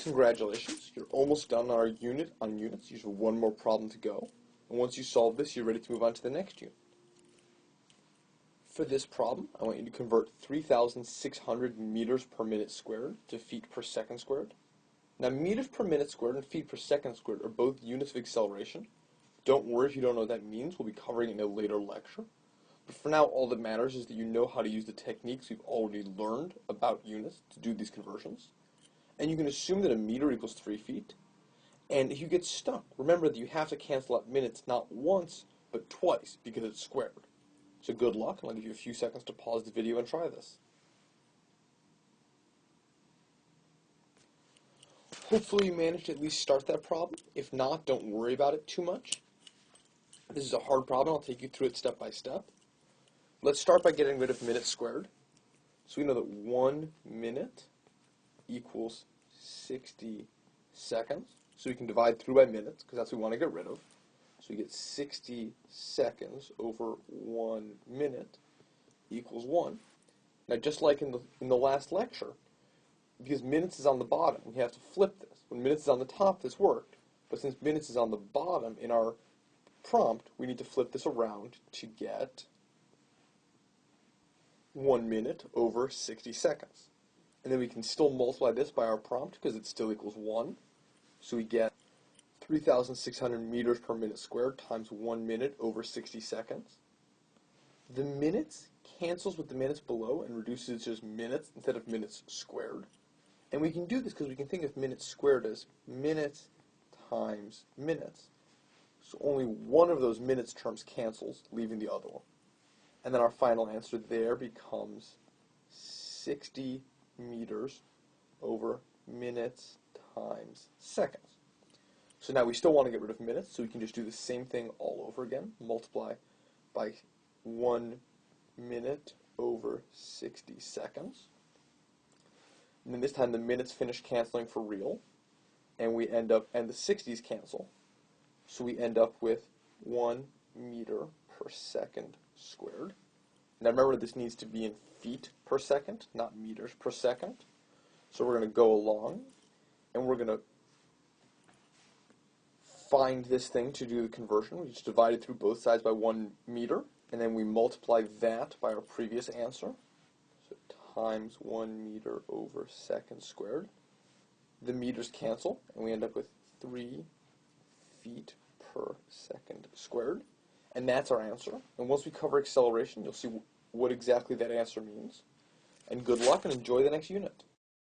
Congratulations, you're almost done our unit on units. You just have one more problem to go. And once you solve this, you're ready to move on to the next unit. For this problem, I want you to convert 3,600 meters per minute squared to feet per second squared. Now, meters per minute squared and feet per second squared are both units of acceleration. Don't worry if you don't know what that means. We'll be covering it in a later lecture. But for now, all that matters is that you know how to use the techniques we've already learned about units to do these conversions. And you can assume that a meter equals 3 feet. And if you get stuck, remember that you have to cancel out minutes not once, but twice, because it's squared. So good luck, and I'll give you a few seconds to pause the video and try this. Hopefully you managed to at least start that problem. If not, don't worry about it too much. This is a hard problem. I'll take you through it step by step. Let's start by getting rid of minutes squared. So we know that 1 minute equals 60 seconds. So we can divide through by minutes, because that's what we want to get rid of. So we get 60 seconds over 1 minute equals 1. Now, just like in the last lecture, because minutes is on the bottom, we have to flip this. When minutes is on the top, this worked. But since minutes is on the bottom in our prompt, we need to flip this around to get 1 minute over 60 seconds. And then we can still multiply this by our prompt because it still equals 1. So we get 3,600 meters per minute squared times 1 minute over 60 seconds. The minutes cancels with the minutes below and reduces to just minutes instead of minutes squared. And we can do this because we can think of minutes squared as minutes times minutes. So only one of those minutes terms cancels, leaving the other one. And then our final answer there becomes 60 meters over minutes times seconds. So now we still want to get rid of minutes, so we can just do the same thing all over again. Multiply by 1 minute over 60 seconds. And then this time the minutes finish canceling for real, and we end up, and the 60s cancel. So we end up with 1 meter per second squared. Now remember, this needs to be in feet per second, not meters per second. So we're going to go along, and we're going to find this thing to do the conversion. We just divide it through both sides by 1 meter, and then we multiply that by our previous answer. So times 1 meter over second squared. The meters cancel, and we end up with 3 feet per second squared. And that's our answer. And once we cover acceleration, you'll see what exactly that answer means. And good luck, and enjoy the next unit.